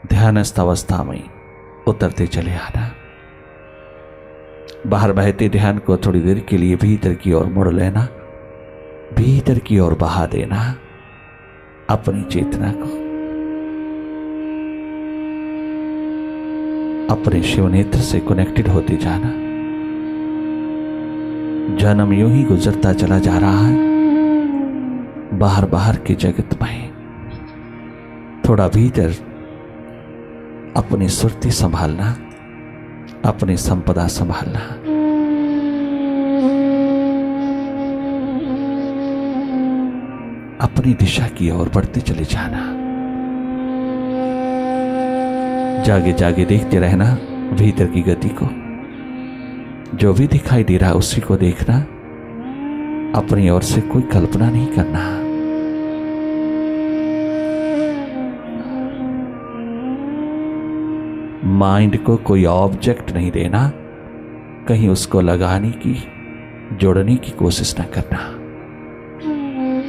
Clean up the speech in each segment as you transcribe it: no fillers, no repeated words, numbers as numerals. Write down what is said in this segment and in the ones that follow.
ध्यानस्थ अवस्था में उतरते चले आना। बाहर बहते ध्यान को थोड़ी देर के लिए भीतर की ओर मुड़ लेना, भीतर की ओर बहा देना अपनी चेतना को। अपने शिव नेत्र से कनेक्टेड होते जाना। जन्म यूं ही गुजरता चला जा रहा है बाहर बाहर के जगत में। थोड़ा भीतर अपनी सुरती संभालना, अपनी संपदा संभालना। अपनी दिशा की ओर बढ़ते चले जाना। जागे जागे देखते रहना भीतर की गति को। जो भी दिखाई दे रहा उसी को देखना, अपनी ओर से कोई कल्पना नहीं करना। माइंड को कोई ऑब्जेक्ट नहीं देना, कहीं उसको लगाने की, जोड़ने की कोशिश ना करना।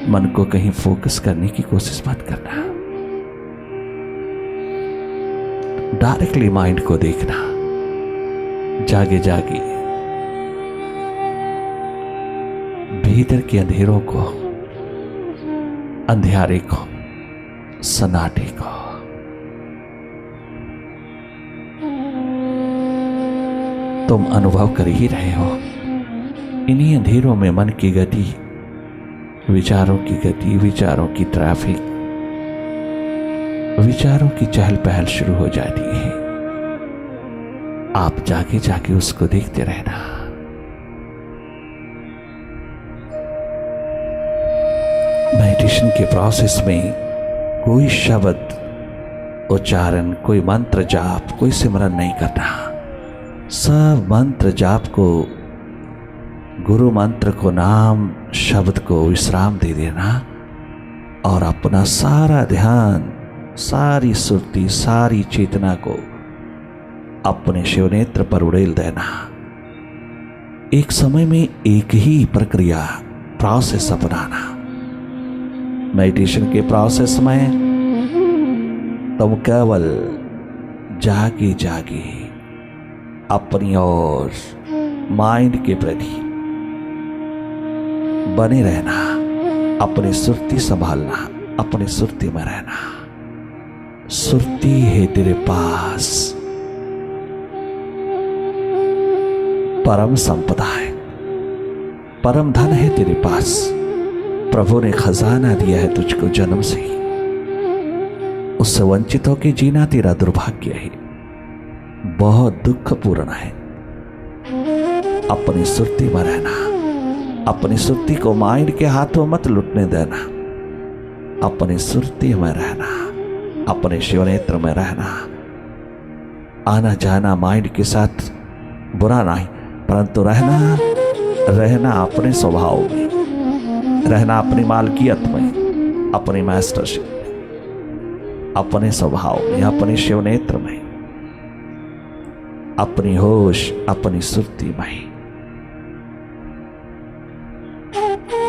मन को कहीं फोकस करने की कोशिश मत करना। डायरेक्टली माइंड को देखना। जागे जागे भीतर के अंधेरों को, अंधियारे को, सन्नाटे को। तुम अनुभव कर ही रहे हो। इन्हीं अंधेरों में मन की गति, विचारों की गति, विचारों की ट्रैफिक, विचारों की चहल पहल शुरू हो जाती है। आप जाके जाके उसको देखते रहना। मेडिटेशन के प्रोसेस में कोई शब्द उच्चारण, कोई मंत्र जाप, कोई सिमरन नहीं करना। सब मंत्र जाप को, गुरु मंत्र को, नाम शब्द को विश्राम दे देना और अपना सारा ध्यान, सारी सुरती, सारी चेतना को अपने शिवनेत्र पर उड़ेल देना। एक समय में एक ही प्रक्रिया, प्रोसेस अपनाना। मेडिटेशन के प्रोसेस में तुम केवल जागे जागे अपनी और माइंड के प्रति बने रहना, अपनी सुरती संभालना, अपनी सुरती में रहना। सुरती है तेरे पास, परम संपदा है, परम धन है तेरे पास। प्रभु ने खजाना दिया है तुझको जन्म से ही। उससे वंचित होकर जीना तेरा दुर्भाग्य है, बहुत दुखपूर्ण है। अपनी सुरती में रहना, अपनी सुरती को माइंड के हाथों मत लुटने देना। अपनी सुरती में रहना, अपने शिवनेत्र में रहना। आना जाना माइंड के साथ बुरा नहीं, परंतु रहना अपने स्वभाव में, रहना अपनी मालकियत में, अपनी मास्टरशिप में, अपने स्वभाव में, अपने शिवनेत्र में, अपनी होश, अपनी सुरती में,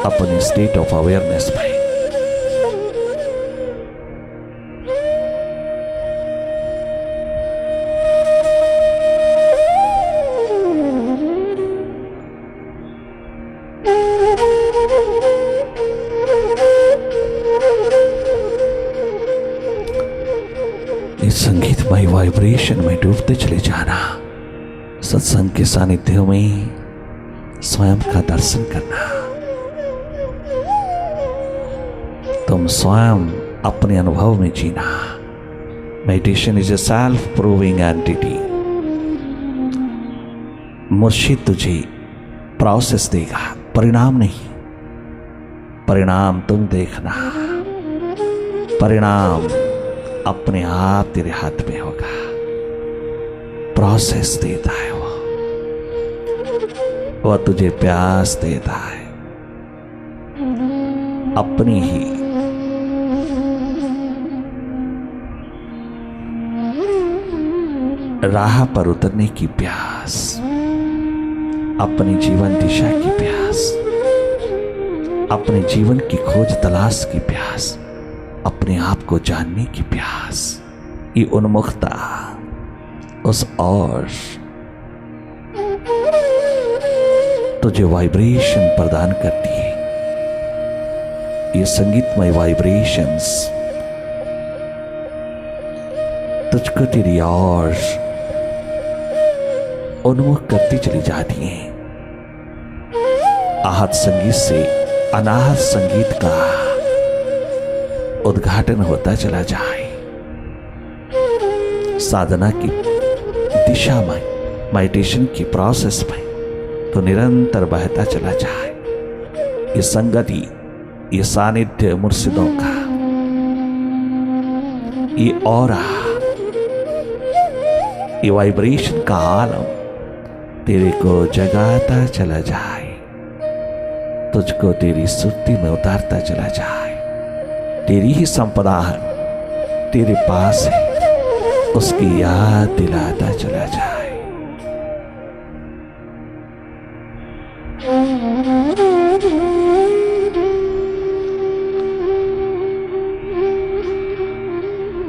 अपनी स्टेट ऑफ अवेयरनेस में। संगीतमय वाइब्रेशन में डूबते चले जाना। सत्संग के सानिध्य में स्वयं का दर्शन करना। तुम स्वयं अपने अनुभव में जीना। Meditation is a self proving entity. मुर्शिद तुझे प्रोसेस देगा, परिणाम नहीं। परिणाम तुम देखना। परिणाम अपने आप तेरे हाथ में होगा। प्रोसेस देता है वो तुझे प्यास देता है। अपनी ही राह पर उतरने की प्यास, अपनी जीवन दिशा की प्यास, अपने जीवन की खोज तलाश की प्यास, अपने आप को जानने की प्यास। ये उन्मुखता उस और तुझे वाइब्रेशन प्रदान करती है। ये संगीतमय वाइब्रेशंस तुझको तेरी और उन्मुख करती चली जाती हैं। आहत संगीत से अनाहत संगीत का उद्घाटन होता चला जाए। साधना की दिशा में, मेडिटेशन की प्रोसेस में तो निरंतर बहता चला जाए। ये संगति, ये सानिध्य मुर्शिदों का, ये ऑरा, ये वाइब्रेशन का आलम तेरे को जगाता चला जाए, तुझको तेरी सुर्ती में उतारता चला जाए। तेरी ही संपदा है, तेरे पास है, उसकी याद दिलाता चला जाए।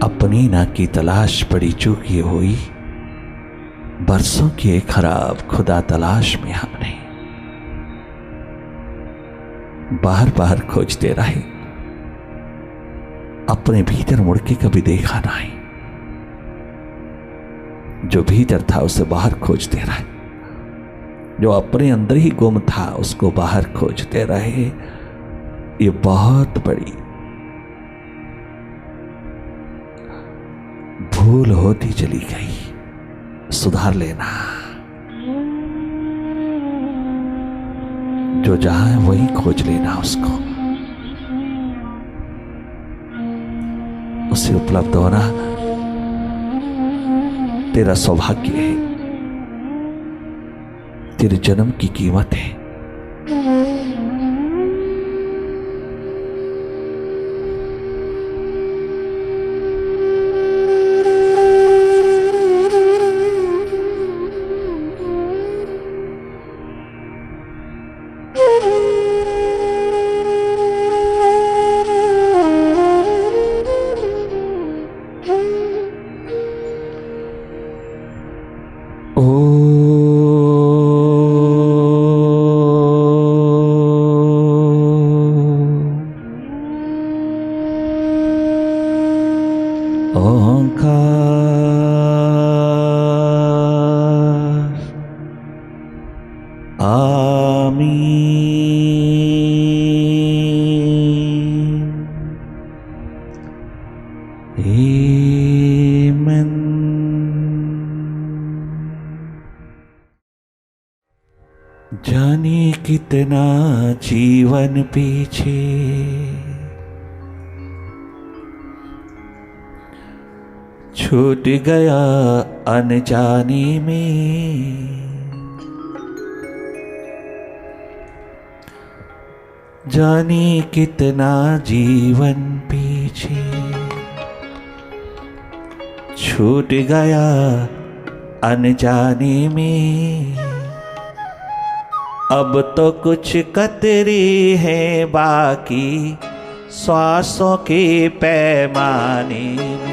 अपनी ना की तलाश पड़ी चूकी हुई, बरसों की एक खराब खुदा तलाश में हमने बार बार खोजते रहे, अपने भीतर मुड़ के कभी देखा नहीं। जो भीतर था उसे बाहर खोजते रहे, जो अपने अंदर ही गुम था उसको बाहर खोजते रहे। ये बहुत बड़ी भूल होती चली गई, सुधार लेना। जो जहां है वही खोज लेना, उसको उसे उपलब्ध होना तेरा सौभाग्य है, तेरे जन्म की कीमत है। जाने कितना जीवन पीछे छूट गया अनजाने में, जाने कितना जीवन पीछे छूट गया अनजाने में। अब तो कुछ कतरे हैं बाकी श्वासों के पैमाने में,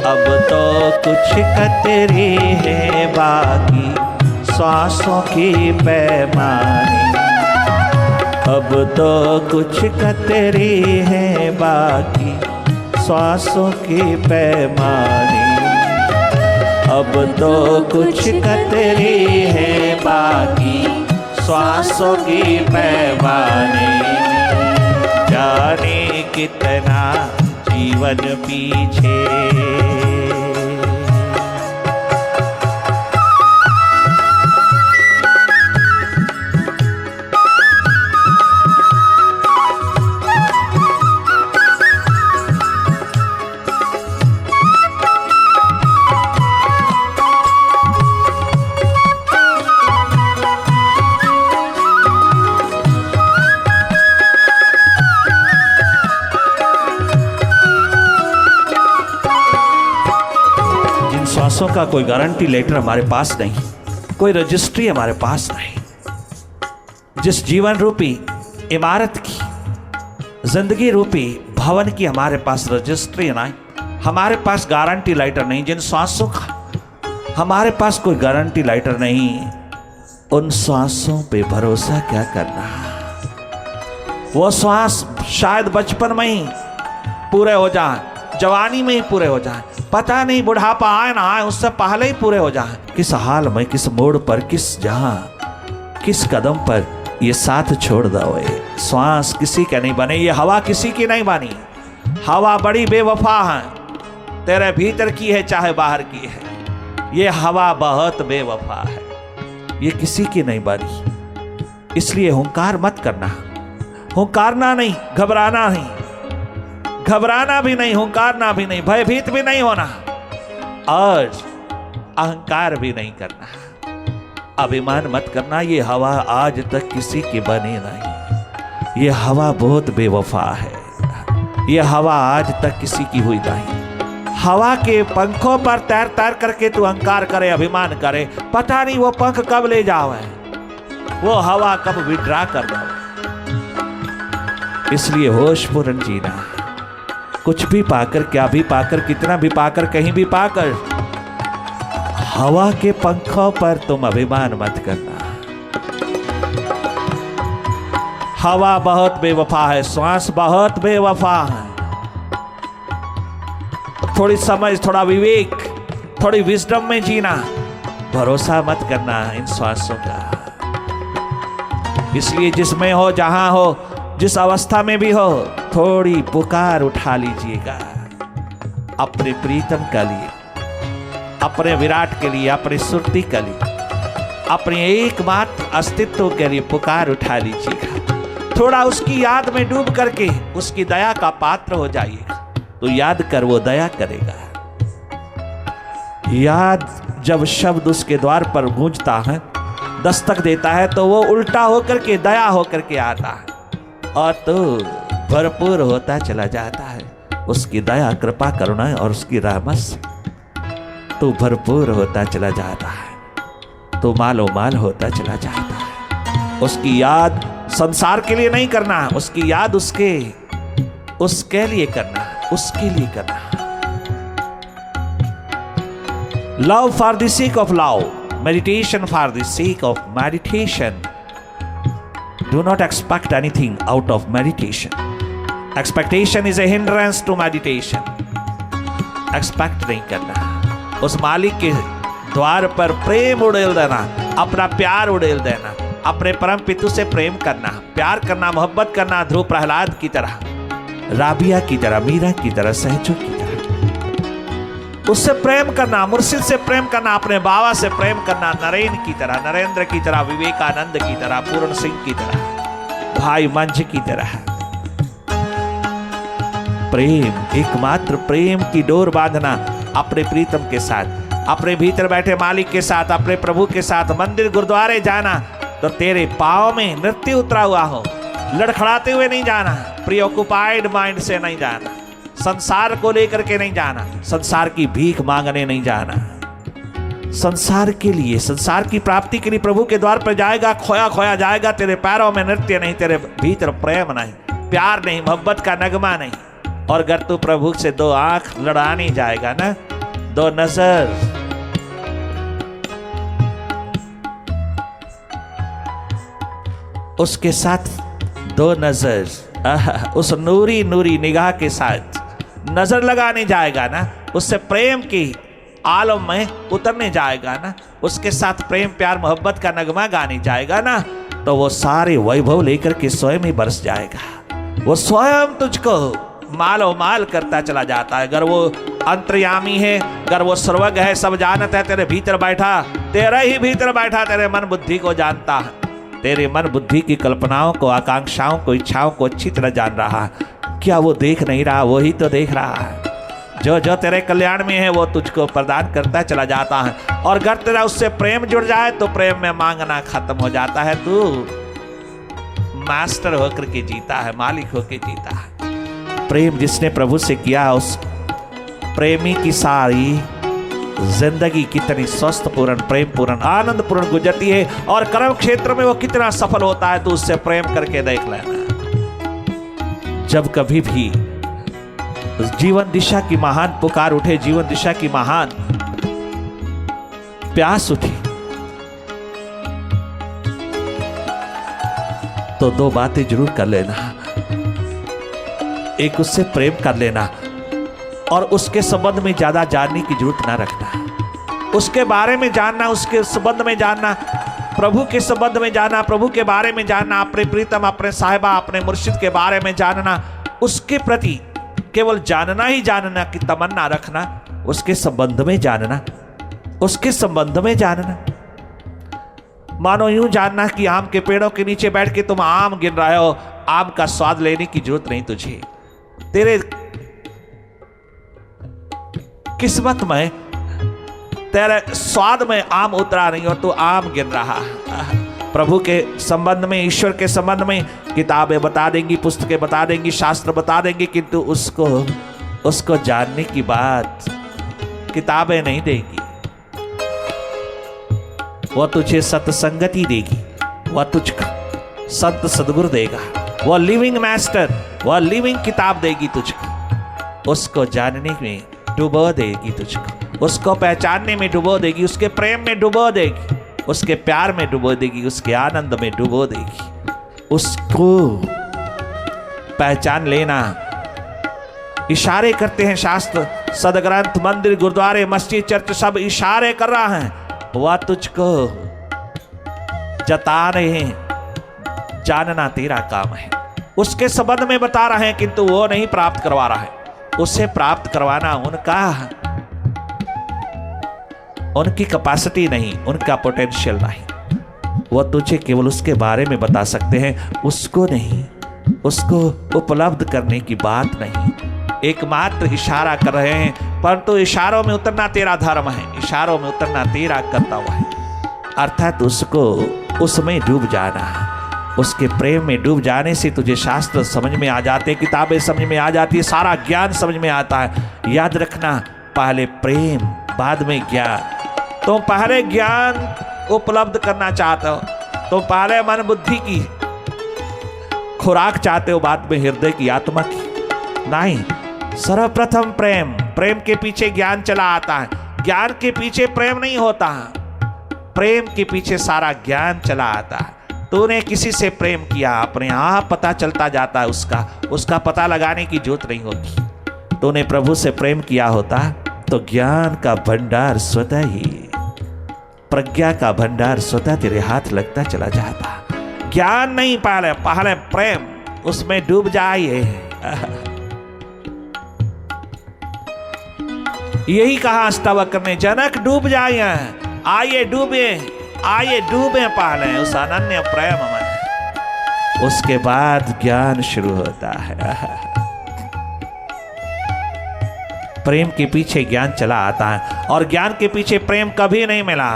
अब तो कुछ कतरे हैं बाकी श्वासों के पैमाने में, अब तो कुछ कतरे हैं बाकी श्वासों के पैमाने में, अब तो कुछ कतरे हैं बाकी श्वासों के पैमाने में। जाने कितना जीवन पीछे का कोई गारंटी लेटर हमारे पास नहीं, कोई रजिस्ट्री हमारे पास नहीं। जिस जीवन रूपी इमारत की, जिंदगी रूपी भवन की हमारे पास रजिस्ट्री नहीं, हमारे पास गारंटी लाइटर नहीं, जिन श्वासों का हमारे पास कोई गारंटी लाइटर नहीं, उन श्वासों पे भरोसा क्या करना। वो श्वास शायद बचपन में ही पूरे हो जाए, जवानी में ही पूरे हो जाए, पता नहीं बुढ़ापा आए ना आए उससे पहले ही पूरे हो जाए। किस हाल में, किस मोड़ पर, किस जहां, किस कदम पर ये साथ छोड़ दो। श्वास किसी का नहीं बने, ये हवा किसी की नहीं बनी। हवा बड़ी बेवफा है, तेरे भीतर की है चाहे बाहर की है, ये हवा बहुत बेवफा है, ये किसी की नहीं बनी। इसलिए हुंकार मत करना, हुंकारना नहीं, घबराना नहीं, घबराना भी नहीं, हुंकारना भी नहीं, भयभीत भी नहीं होना और अहंकार भी नहीं करना, अभिमान मत करना। ये हवा आज तक किसी की बनी नहीं, ये हवा बहुत बेवफा है, ये हवा आज तक किसी की हुई नहीं। हवा के पंखों पर तैर तैर करके तू अहंकार करे, अभिमान करे, पता नहीं वो पंख कब ले जावे, वो हवा कब विड्रा कर दो। इसलिए होशपूर्ण जीना, कुछ भी पाकर, क्या भी पाकर, कितना भी पाकर, कहीं भी पाकर, हवा के पंखों पर तुम अभिमान मत करना। हवा बहुत बेवफा है, श्वास बहुत बेवफा है। थोड़ी समझ, थोड़ा विवेक, थोड़ी विजडम में जीना, भरोसा मत करना इन श्वासों का। इसलिए जिसमें हो, जहां हो, जिस अवस्था में भी हो, थोड़ी पुकार उठा लीजिएगा अपने प्रीतम के लिए, अपने विराट के लिए, अपनी सुरती के लिए, अपने एकमात्र अस्तित्व के लिए पुकार उठा लीजिएगा। थोड़ा उसकी याद में डूब करके उसकी दया का पात्र हो जाइएगा, तो याद कर वो दया करेगा। याद जब शब्द उसके द्वार पर गूंजता है, दस्तक देता है, तो वो उल्टा होकर के दया होकर के आता है और तो भरपूर होता चला जाता है। उसकी दया, कृपा, करुणा और उसकी रहमत से तो भरपूर होता चला जाता है, तो मालो माल होता चला जाता है। उसकी याद संसार के लिए नहीं करना, उसकी याद उसके लिए करना, उसके लिए करना। Love for the sake of love, meditation for the sake of meditation. Do not expect anything out of meditation. Expectation is a hindrance to meditation. Expect नहीं करना, उस मालिक के द्वार पर प्रेम उड़ेल देना, अपना प्यार उड़ेल देना, अपने परम पितु से प्रेम करना, प्यार करना, मोहब्बत करना, ध्रुव प्रहलाद की तरह, राबिया की तरह, मीरा की तरह, सहजो की तरह उससे प्रेम करना, मुर्शिद से प्रेम करना, अपने बाबा से प्रेम करना, नरेन की तरह, नरेंद्र की तरह, विवेकानंद की तरह, पूर्ण सिंह की तरह, भाई मंझ की तरह। प्रेम, एकमात्र प्रेम की डोर बांधना अपने प्रीतम के साथ, अपने भीतर बैठे मालिक के साथ, अपने प्रभु के साथ। मंदिर गुरुद्वारे जाना तो तेरे पाँव में नृत्य उतरा हुआ हो, लड़खड़ाते हुए नहीं जाना, प्रीऑक्युपाइड माइंड से नहीं जाना, संसार को लेकर के नहीं जाना, संसार की भीख मांगने नहीं जाना। संसार के लिए, संसार की प्राप्ति के लिए प्रभु के द्वार पर जाएगा, खोया खोया जाएगा। तेरे पैरों में नृत्य नहीं, तेरे भीतर प्रेम नहीं, प्यार नहीं, मोहब्बत का नगमा नहीं। और अगर तू प्रभु से दो आंख लड़ाने जाएगा ना, दो नजर, उसके साथ दो नजर, उस नूरी नूरी निगाह के साथ नजर लगाने जाएगा ना, उससे प्रेम की आलम में उतरने जाएगा ना, उसके साथ प्रेम प्यार मोहब्बत का नगमा गाने जाएगा ना, तो वो सारे वैभव लेकर के स्वयं ही बरस जाएगा। वो स्वयं तुझको मालो माल करता चला जाता है। अगर वो अंतर्यामी है, अगर वो सर्वज्ञ है, सब जानता है, तेरे भीतर बैठा, तेरे ही भीतर बैठा, तेरे मन बुद्धि को जानता है, तेरे मन बुद्धि की कल्पनाओं को, आकांक्षाओं को, इच्छाओं को अच्छी तरह जान रहा है। क्या वो देख नहीं रहा? वो ही तो देख रहा है। जो जो तेरे कल्याण में है वो तुझको प्रदान करता चला जाता है। और अगर तेरा उससे प्रेम जुड़ जाए तो प्रेम में मांगना खत्म हो जाता है। तू मास्टर होकर के जीता है, मालिक होकर जीता है। प्रेम जिसने प्रभु से किया, उस प्रेमी की सारी जिंदगी कितनी स्वस्थ पूर्ण, प्रेम पूर्ण, आनंद पूर्ण गुजरती है। और कर्म क्षेत्र में वो कितना सफल होता है, तो उससे प्रेम करके देख लेना। जब कभी भी जीवन दिशा की महान पुकार उठे, जीवन दिशा की महान प्यास उठी, तो दो बातें जरूर कर लेना। एक, उससे प्रेम कर लेना और उसके संबंध में ज्यादा जानने की जरूरत ना रखना। उसके बारे में जानना, उसके संबंध में जानना, प्रभु के संबंध में जानना, प्रभु के बारे में जानना, अपने प्रीतम, अपने साहिबा, अपने मुर्शिद के बारे में जानना, उसके प्रति केवल जानना ही जानना की तमन्ना रखना, उसके संबंध में जानना, उसके संबंध में जानना। मानो यूं जानना कि आम के पेड़ों के नीचे बैठ के तुम आम गिन रहे हो, आम का स्वाद लेने की जरूरत नहीं तुझे। तेरे किस्मत में, तेरे स्वाद में आम उतरा नहीं और तू आम गिन रहा। प्रभु के संबंध में, ईश्वर के संबंध में किताबें बता देंगी, पुस्तकें बता देंगी, शास्त्र बता देंगे, किंतु उसको जानने की बात किताबें नहीं देगी। वह तुझे सत्संगति देगी, वह तुझको संत सदगुरु देगा, वह लिविंग मास्टर, वह लिविंग किताब देगी तुझको। उसको जानने में डुबो देगी तुझको, उसको पहचानने में डुबो देगी, उसके प्रेम में डुबो देगी, उसके प्यार में डुबो देगी, उसके आनंद में डुबो देगी। उसको पहचान लेना। इशारे करते हैं शास्त्र, सदग्रंथ, मंदिर, गुरुद्वारे, मस्जिद, चर्च सब इशारे कर रहा है। वह तुझको जता रहे हैं, जानना तेरा काम है। उसके संबंध में बता रहे हैं किंतु वो नहीं प्राप्त करवा रहा है। उसे प्राप्त करवाना उनकी कैपेसिटी नहीं, उनका पोटेंशियल नहीं। वह तुझे केवल उसके बारे में बता सकते हैं, उसको नहीं, उसको उपलब्ध करने की बात नहीं। एकमात्र इशारा कर रहे हैं, परंतु इशारों में उतरना तेरा धर्म है, इशारों में उतरना तेरा कर्तव्य है। अर्थात उसको, उसमें डूब जाना। उसके प्रेम में डूब जाने से तुझे शास्त्र समझ में आ जाते, किताबें समझ में आ जाती है, सारा ज्ञान समझ में आता है। याद रखना, पहले प्रेम बाद में ज्ञान। तुम पहले ज्ञान उपलब्ध करना चाहते हो, तुम पहले मन बुद्धि की खुराक चाहते हो, बाद में हृदय की, आत्मा की नहीं। सर्वप्रथम प्रेम, प्रेम के पीछे ज्ञान चला आता है, ज्ञान के पीछे प्रेम नहीं होता, प्रेम के पीछे सारा ज्ञान चला आता है। तूने किसी से प्रेम किया, अपने आप पता चलता जाता है, उसका पता लगाने की जरूरत नहीं होती। तूने प्रभु से प्रेम किया होता तो ज्ञान का भंडार स्वतः ही, प्रज्ञा का भंडार स्वतः तेरे हाथ लगता चला जाता। ज्ञान नहीं, पहले प्रेम, उसमें डूब जाइए। यही कहा अष्टावक्र ने, जनक डूब जाइए, आइए डूबे पहले उस अनन्य प्रेम में, उसके बाद ज्ञान शुरू होता है। प्रेम के पीछे ज्ञान चला आता है और ज्ञान के पीछे प्रेम कभी नहीं मिला।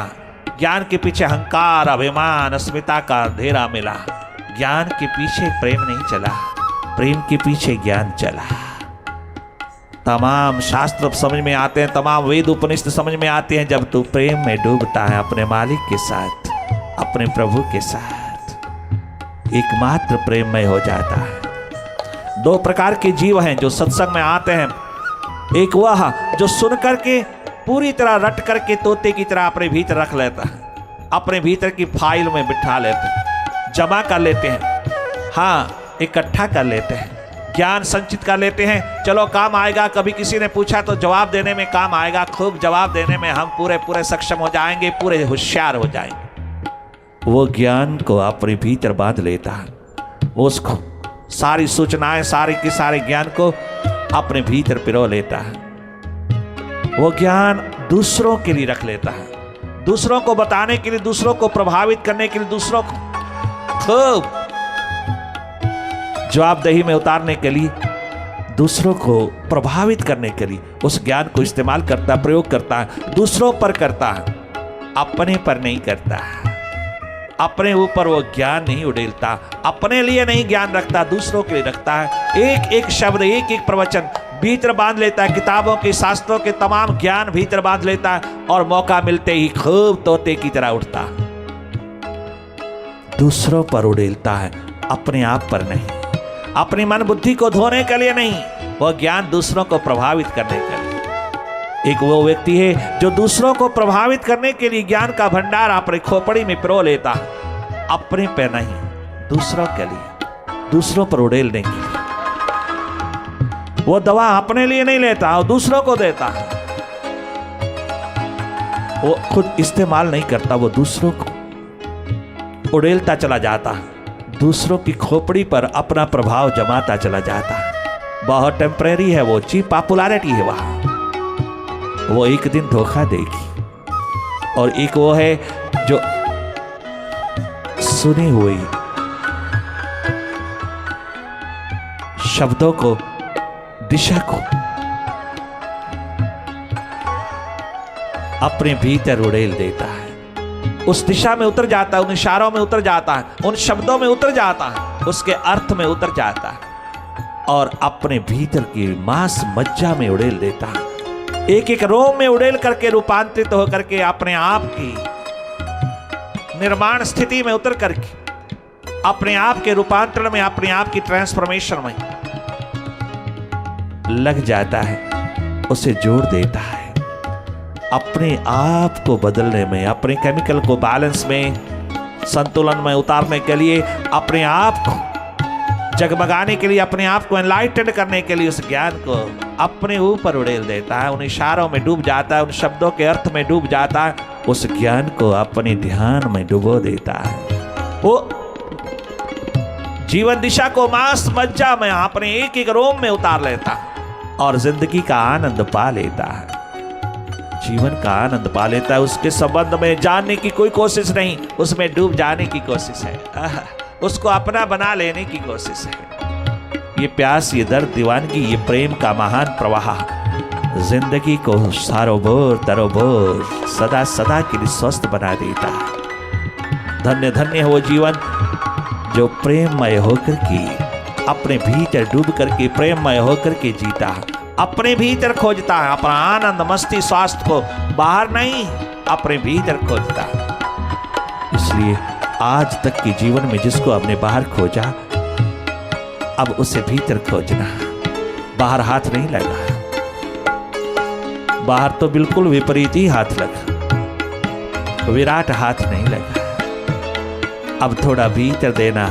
ज्ञान के पीछे अहंकार, अभिमान, अस्मिता का अंधेरा मिला। ज्ञान के पीछे प्रेम नहीं चला, प्रेम के पीछे ज्ञान चला। तमाम शास्त्र समझ में आते हैं, तमाम वेद उपनिषद समझ में आते हैं जब तू प्रेम में डूबता है, अपने मालिक के साथ, अपने प्रभु के साथ एकमात्र प्रेममय हो जाता है। दो प्रकार के जीव हैं जो सत्संग में आते हैं। एक वह जो सुन करके पूरी तरह रट करके तोते की तरह अपने भीतर रख लेता है, अपने भीतर की फाइल में बिठा लेते हैं, जमा कर लेते हैं, हाँ इकट्ठा कर लेते हैं, ज्ञान संचित कर लेते हैं। चलो काम आएगा, कभी किसी ने पूछा तो जवाब देने में काम आएगा, खूब जवाब देने में हम पूरे सक्षम हो जाएंगे, पूरे होशियार हो जाएंगे। वो ज्ञान को अपने भीतर बांध लेता है, उसको सारी सूचनाएं, सारे के सारे ज्ञान को अपने भीतर पिरो लेता है। वो ज्ञान दूसरों के लिए रख लेता है, दूसरों को बताने के लिए, दूसरों को प्रभावित करने के लिए, दूसरों को खूब जवाबदेही में उतारने के लिए, दूसरों को प्रभावित करने के लिए उस ज्ञान को इस्तेमाल करता, प्रयोग करता है, दूसरों पर करता है, अपने पर नहीं करता। अपने ऊपर वो ज्ञान नहीं उड़ेलता, अपने लिए नहीं ज्ञान रखता, दूसरों के लिए रखता है। एक एक शब्द, एक एक प्रवचन भीतर बांध लेता है, किताबों के, शास्त्रों के तमाम ज्ञान भीतर बांध लेता है और मौका मिलते ही खूब तोते की तरह उड़ता है, दूसरों पर उड़ेलता है, अपने आप पर नहीं। अपनी मन बुद्धि को धोने के लिए नहीं, वह ज्ञान दूसरों को प्रभावित करने के लिए। एक वो व्यक्ति है जो दूसरों को प्रभावित करने के लिए ज्ञान का भंडार अपनी खोपड़ी में पिरो लेता है, अपने पे नहीं, दूसरों के लिए, दूसरों पर उड़ेलने के लिए। वो दवा अपने लिए नहीं लेता, वो दूसरों को देता है। वो खुद इस्तेमाल नहीं करता, वो दूसरों को उड़ेलता चला जाता है, दूसरों की खोपड़ी पर अपना प्रभाव जमाता चला जाता है। बहुत टेम्परेरी है वो चीज, पॉपुलैरिटी है वहां, वो एक दिन धोखा देगी। और एक वो है जो सुनी हुई शब्दों को, दिशा को अपने भीतर उड़ेल देता है, उस दिशा में उतर जाता है, उन इशारों में उतर जाता है, उन शब्दों में उतर जाता है, उसके अर्थ में उतर जाता है और अपने भीतर की मांस मज्जा में उड़ेल देता है। एक एक रोम में उड़ेल करके रूपांतरित होकर के अपने आप की निर्माण स्थिति में उतर करके अपने आप के रूपांतरण में, अपने आप की ट्रांसफॉर्मेशन में लग जाता है, उसे जोड़ देता है। अपने आप को बदलने में, अपने केमिकल को बैलेंस में, संतुलन में उतारने के लिए, अपने आप को जगमगाने के लिए, अपने आप को एनलाइटेंड करने के लिए उस ज्ञान को अपने ऊपर उड़ेल देता है, उन इशारों में डूब जाता है, उन शब्दों के अर्थ में डूब जाता है, उस ज्ञान को अपने ध्यान में डुबो देता है। वो जीवन दिशा को मांस मज्जा में अपने एक एक रोम में उतार लेता है और जिंदगी का आनंद पा लेता है, जीवन का आनंद पा लेता है। उसके संबंध में जानने की कोई कोशिश नहीं, उसमें डूब जाने की कोशिश है, उसको अपना बना लेने की कोशिश है। ये प्यास, ये दर्द, दीवानगी, ये प्रेम का महान प्रवाह जिंदगी को सारोबोर तरोबोर सदा सदा के लिए स्वस्थ बना देता है। धन्य धन्य है वो जीवन जो प्रेममय होकर के अपने भीतर डूब करके प्रेममय होकर के जीता है, अपने भीतर खोजता है अपना आनंद, मस्ती, स्वास्थ्य को बाहर नहीं, अपने भीतर खोजता है। इसलिए आज तक के जीवन में जिसको हमने बाहर खोजा, अब उसे भीतर खोजना। बाहर हाथ नहीं लगा, बाहर तो बिल्कुल विपरीत ही हाथ लगा, विराट हाथ नहीं लगा। अब थोड़ा भीतर देना,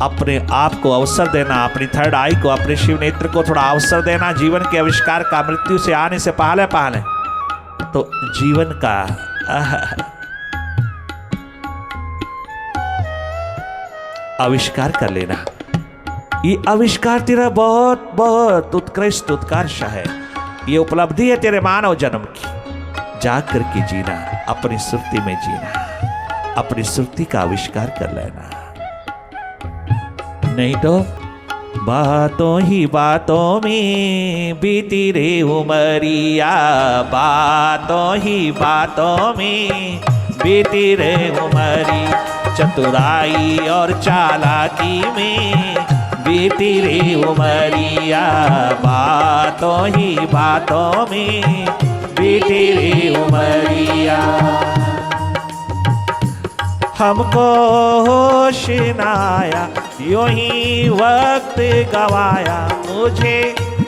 अपने आप को अवसर देना, अपनी थर्ड आई को, अपने शिव नेत्र को थोड़ा अवसर देना। जीवन के आविष्कार का मृत्यु से आने से पहले पहले तो जीवन का आविष्कार कर लेना। ये आविष्कार तेरा बहुत बहुत उत्कृष्ट उत्कर्ष है, ये उपलब्धि है तेरे मानव जन्म की। जाग करके जीना, अपनी सुरती में जीना, अपनी सुरती का आविष्कार कर लेना। नहीं तो बातों ही बातों में बीती रे उमरिया, बातों ही बातों में बीती रे उमरी, चतुराई और चालाकी में बीती रे उमरिया, बातों ही बातों में बीती रे उमरिया। हमको होश न आया, यूं ही वक्त गवाया, मुझे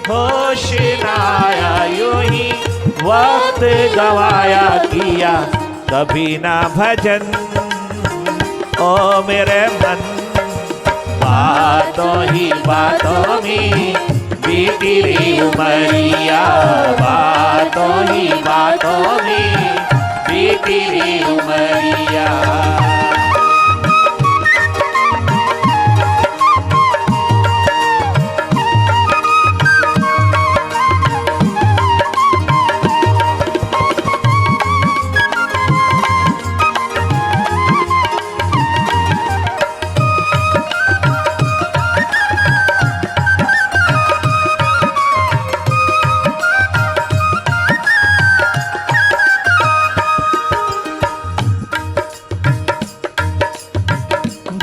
होश न आया, यूं ही वक्त गवाया, किया कभी ना भजन ओ मेरे मन, बातों ही बातों में बीती रे उमरिया, बातों ही बातों में बीती रे उमरिया।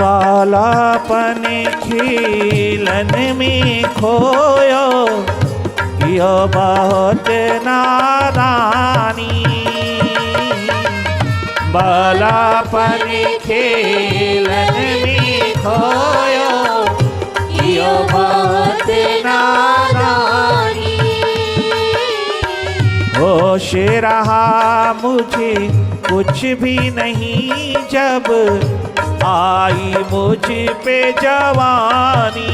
बालापन खिलन में खोयो, यो बहुत नादानी, बालापन खिलन में खोयो, यो बहुत नादानी। होश रहा मुझे कुछ भी नहीं, जब आई मुझ पे जवानी।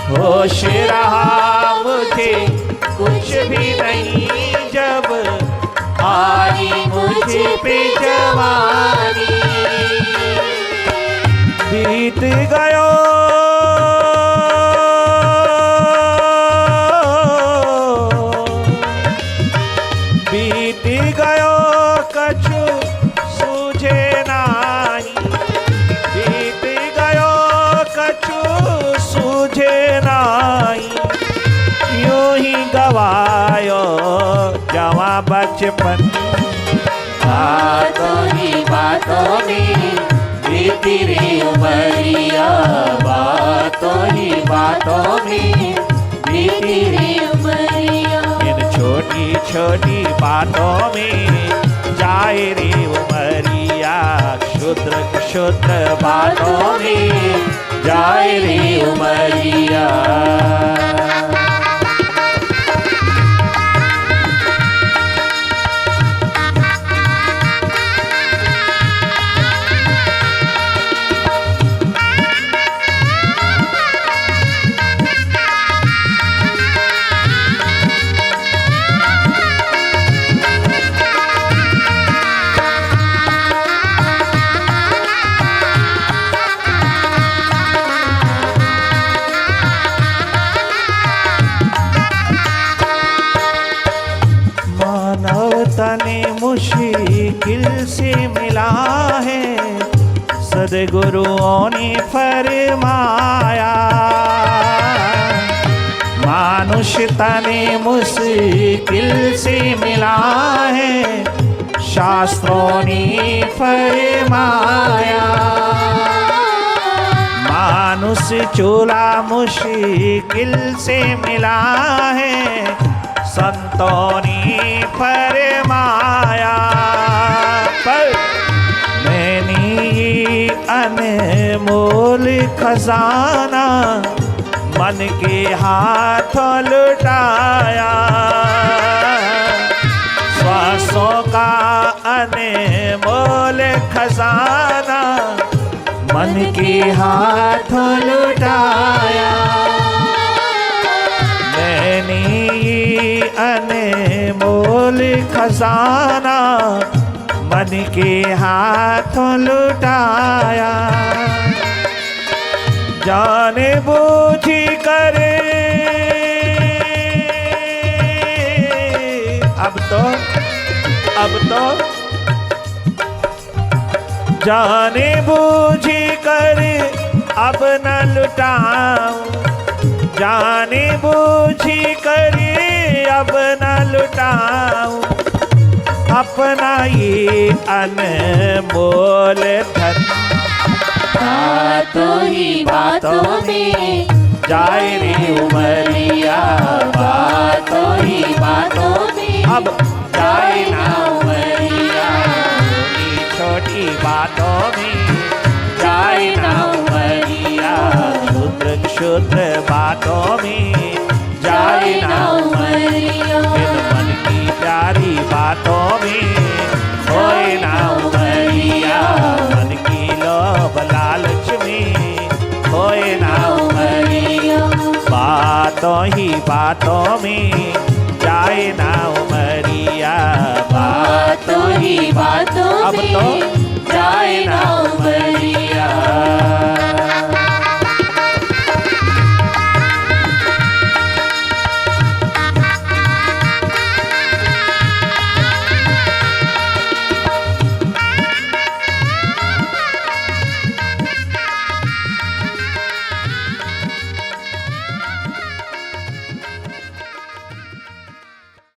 होश रहा मुझे कुछ भी नहीं, जब आई मुझ पे जवानी। बीत गयो बीत गयो कछु सूझे नाही, बीत गयो कछु सूझे नाही। यूं ही गवायो जवा बचपन, बातों ही बातों में बीती रे उमरिया, बातों ही बातों में बीती रे उमरिया। इन छोटी छोटी बातों में जाए रे उमरिया, क्षुद्र क्षुद्र बातों में जाए रे उमरिया। तने मुश्किल से मिला है, सदगुरुओं ने फरमाया। मानुष तने मुश्किल से मिला है, शास्त्रों ने फरमाया। मानुष चूल्हा मुश्किल से मिला है, संतों ने फरमाया। पर मैंने ये अनमोल खजाना मन के हाथों लुटाया। श्वासों का अनमोल खजाना मन के हाथों लुटाया। मैंने ये अनमोल खजाना मन के हाथों लुटाया। जाने बूझ कर अब तो जाने बूझ कर अब न लुटाऊं, जाने बूझ कर अब न लुटाऊं अपना ये अनमोल धन। बातों ही बातों में जाए रे उमरिया, बातों ही बातों में अब जाए ना उमरिया। छोटी बातों में जाए ना उमरिया, क्षुद्र क्षुद्र बातों में जाए ना उमरिया। मन की प्यारी बातों में होए ना उमरिया, मन की लोभ लालच में होए ना उमरिया। बातों ही बातों में जाए ना उमरिया, बातों ही बातों अब तो में जाए ना उमरिया।